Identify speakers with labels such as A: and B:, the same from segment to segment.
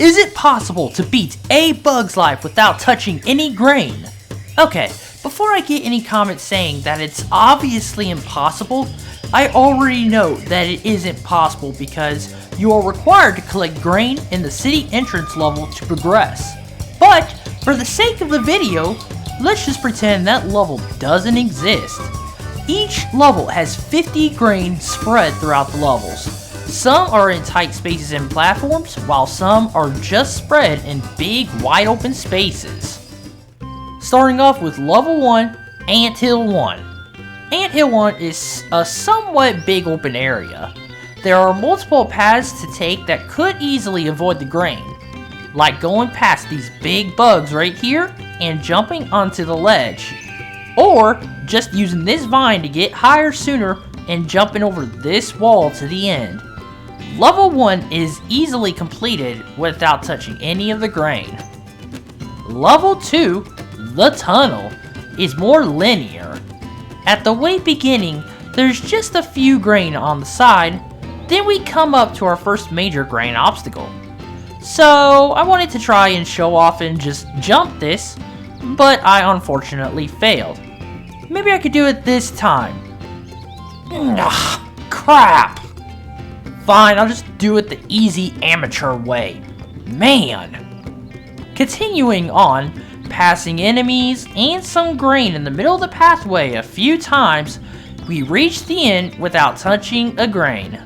A: Is it possible to beat a bug's life without touching any grain? Okay, before I get any comments saying that it's obviously impossible, I already know that it isn't possible because you are required to collect grain in the city entrance level to progress. But, for the sake of the video, let's just pretend that level doesn't exist. Each level has 50 grain spread throughout the levels. Some are in tight spaces and platforms, while some are just spread in big wide open spaces. Starting off with level 1, Anthill 1. Anthill 1 is a somewhat big open area. There are multiple paths to take that could easily avoid the grain, like going past these big bugs right here and jumping onto the ledge, or just using this vine to get higher sooner and jumping over this wall to the end. Level 1 is easily completed without touching any of the grain. Level 2, the tunnel, is more linear. At the way beginning, there's just a few grain on the side, then we come up to our first major grain obstacle. So I wanted to try and show off and just jump this, but I unfortunately failed. Maybe I could do it this time. Crap! Fine, I'll just do it the easy amateur way. Man! Continuing on, passing enemies and some grain in the middle of the pathway a few times, we reach the end without touching a grain.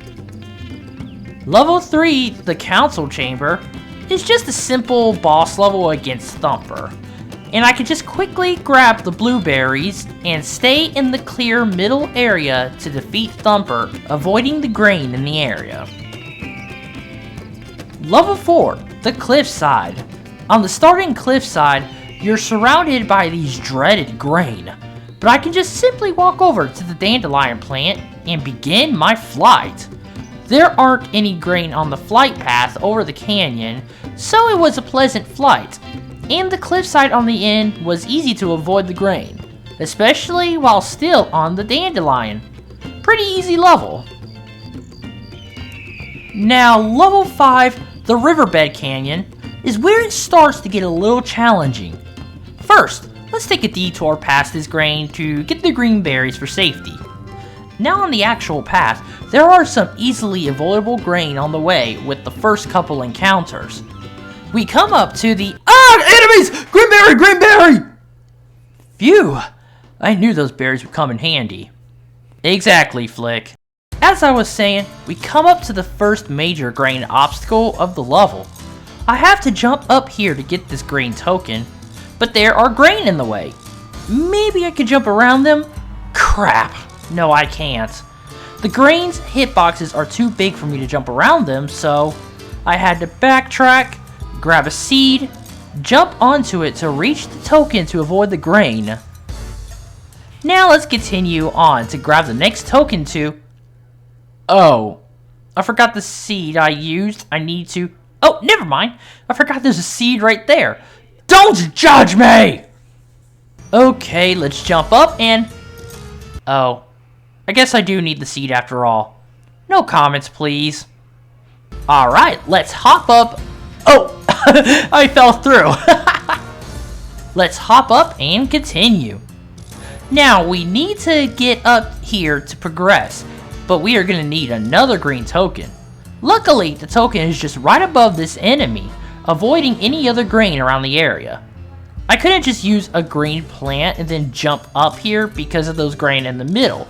A: Level 3, the Council Chamber, is just a simple boss level against Thumper, and I can just quickly grab the blueberries and stay in the clear middle area to defeat Thumper, avoiding the grain in the area. Level 4, the Cliffside. On the starting cliffside, you're surrounded by these dreaded grain, but I can just simply walk over to the dandelion plant and begin my flight. There aren't any grain on the flight path over the canyon, so it was a pleasant flight. And the cliffside on the end was easy to avoid the grain, especially while still on the dandelion. Pretty easy level. Now level 5, the Riverbed Canyon, is where it starts to get a little challenging. First, let's take a detour past this grain to get the green berries for safety. Now on the actual path, there are some easily avoidable grain on the way with the first couple encounters. We come up to the enemies! Greenberry! Greenberry! Phew! I knew those berries would come in handy. Exactly, Flick. As I was saying, we come up to the first major grain obstacle of the level. I have to jump up here to get this green token, but there are grain in the way. Maybe I could jump around them? Crap! No, I can't. The grain's hitboxes are too big for me to jump around them, so I had to backtrack, grab a seed, jump onto it to reach the token to avoid the grain. Now let's continue on to grab the next token to... Oh, I forgot the seed I used. I need to... Oh, never mind. I forgot there's a seed right there. Don't judge me! Okay, let's jump up and... Oh, I guess I do need the seed after all. No comments, please. Alright, let's hop up... Oh! I fell through. Let's hop up and continue. Now, we need to get up here to progress, but we are going to need another green token. Luckily, the token is just right above this enemy, avoiding any other grain around the area. I couldn't just use a green plant and then jump up here because of those grain in the middle.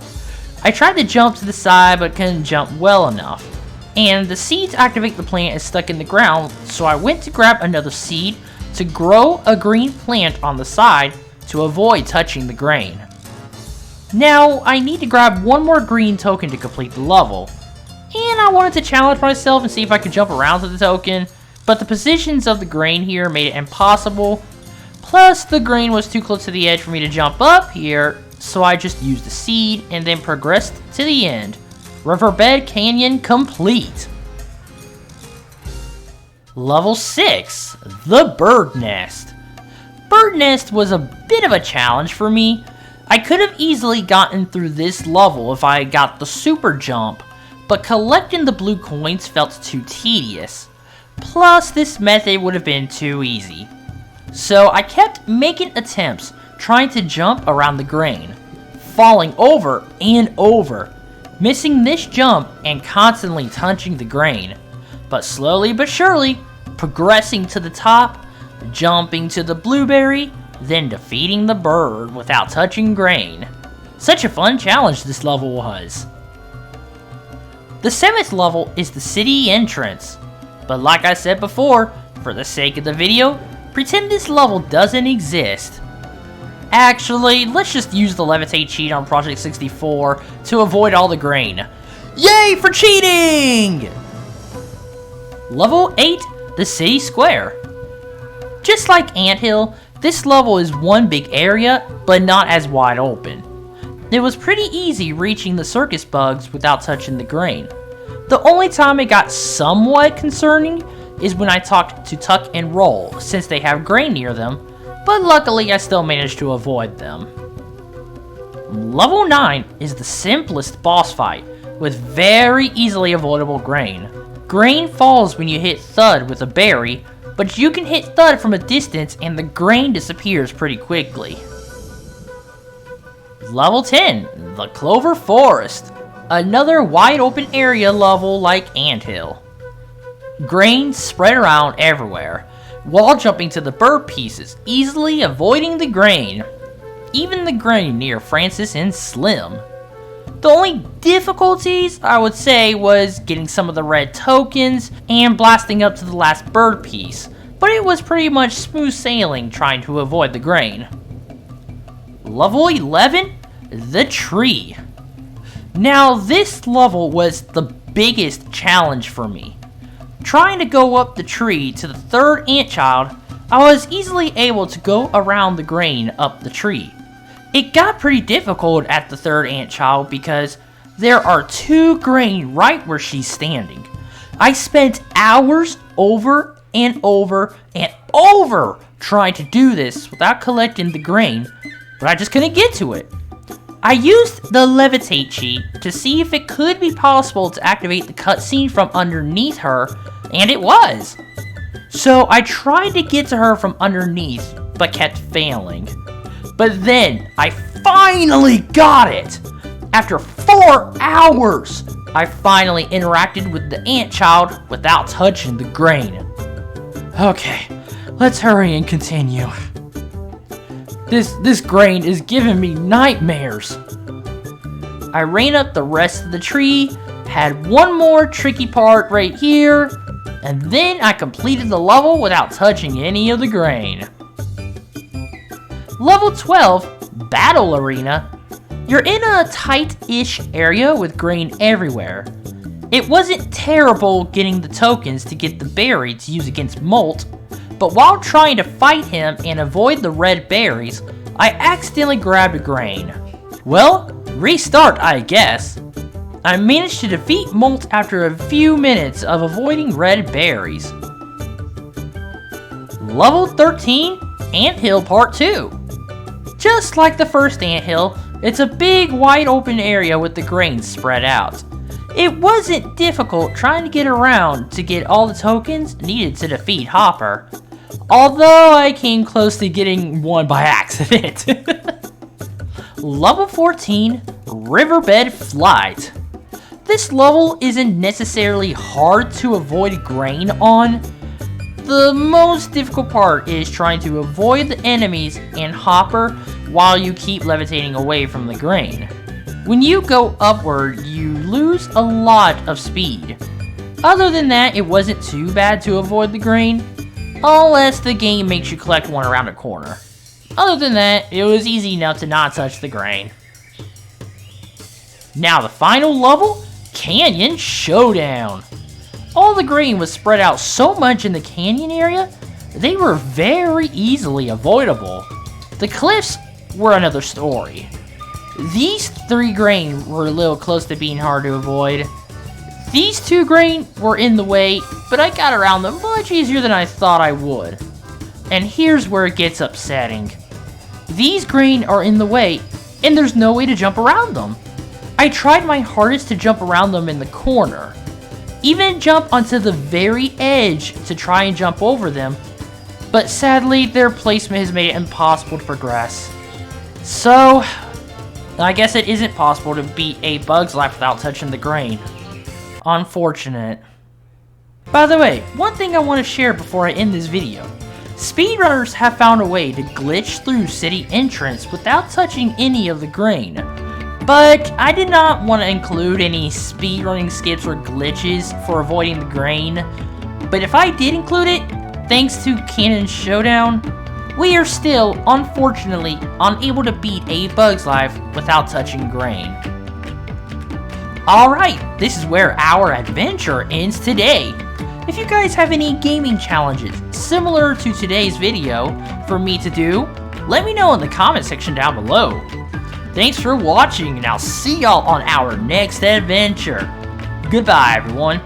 A: I tried to jump to the side but couldn't jump well enough. And the seed to activate the plant is stuck in the ground, so I went to grab another seed to grow a green plant on the side to avoid touching the grain. Now, I need to grab one more green token to complete the level. And I wanted to challenge myself and see if I could jump around to the token, but the positions of the grain here made it impossible. Plus, the grain was too close to the edge for me to jump up here, so I just used the seed and then progressed to the end. Riverbed Canyon complete. Level 6, the Bird Nest. Bird Nest was a bit of a challenge for me. I could have easily gotten through this level if I got the super jump, but collecting the blue coins felt too tedious. Plus, this method would have been too easy. So I kept making attempts trying to jump around the grain, falling over and over, missing this jump and constantly touching the grain, but slowly but surely progressing to the top, jumping to the blueberry, then defeating the bird without touching grain. Such a fun challenge this level was. The 7th level is the city entrance, but like I said before, for the sake of the video, pretend this level doesn't exist. Actually, let's just use the levitate cheat on Project 64 to avoid all the grain. Yay for cheating! Level 8, the city square. Just like Anthill, this level is one big area, but not as wide open. It was pretty easy reaching the circus bugs without touching the grain. The only time it got somewhat concerning is when I talked to Tuck and Roll, since they have grain near them, but luckily I still managed to avoid them. Level 9 is the simplest boss fight, with very easily avoidable grain. Grain falls when you hit Thud with a berry, but you can hit Thud from a distance and the grain disappears pretty quickly. Level 10, the Clover Forest. Another wide open area level like Anthill. Grain spread around everywhere, wall jumping to the bird pieces, easily avoiding the grain. Even the grain near Francis and Slim. The only difficulties, I would say, was getting some of the red tokens and blasting up to the last bird piece, but it was pretty much smooth sailing trying to avoid the grain. Level 11, the tree. Now this level was the biggest challenge for me. Trying to go up the tree to the 3rd ant child, I was easily able to go around the grain up the tree. It got pretty difficult at the 3rd ant child because there are 2 grain right where she's standing. I spent hours over and over and over trying to do this without collecting the grain, but I just couldn't get to it. I used the levitate cheat to see if it could be possible to activate the cutscene from underneath her, and it was. So I tried to get to her from underneath, but kept failing. But then, I finally got it! After 4 hours, I finally interacted with the ant child without touching the grain. Okay, let's hurry and continue. This grain is giving me nightmares. I ran up the rest of the tree, had one more tricky part right here, and then I completed the level without touching any of the grain. Level 12, Battle Arena. You're in a tight-ish area with grain everywhere. It wasn't terrible getting the tokens to get the berry to use against Molt, but while trying to fight him and avoid the red berries, I accidentally grabbed a grain. Well, restart, I guess. I managed to defeat Molt after a few minutes of avoiding red berries. Level 13, Anthill Part 2. Just like the first Anthill, it's a big wide open area with the grain spread out. It wasn't difficult trying to get around to get all the tokens needed to defeat Hopper, although I came close to getting one by accident. Level 14, Riverbed Flight. This level isn't necessarily hard to avoid grain on. The most difficult part is trying to avoid the enemies and Hopper while you keep levitating away from the grain. When you go upward, you lose a lot of speed. Other than that, it wasn't too bad to avoid the grain, unless the game makes you collect one around a corner. Other than that, it was easy enough to not touch the grain. Now the final level, Canyon Showdown. All the grain was spread out so much in the canyon area, they were very easily avoidable. The cliffs were another story. These 3 grain were a little close to being hard to avoid. These 2 grain were in the way, but I got around them much easier than I thought I would. And here's where it gets upsetting. These grain are in the way, and there's no way to jump around them. I tried my hardest to jump around them in the corner, even jump onto the very edge to try and jump over them, but sadly their placement has made it impossible to progress. So, I guess it isn't possible to beat a Bug's Life without touching the grain. Unfortunate. By the way, one thing I want to share before I end this video. Speedrunners have found a way to glitch through City Entrance without touching any of the grain. But I did not want to include any speedrunning skips or glitches for avoiding the grain. But if I did include it, thanks to Canon's Showdown, we are still, unfortunately, unable to beat a Bug's Life without touching grain. Alright, this is where our adventure ends today. If you guys have any gaming challenges similar to today's video for me to do, let me know in the comment section down below. Thanks for watching, and I'll see y'all on our next adventure. Goodbye, everyone.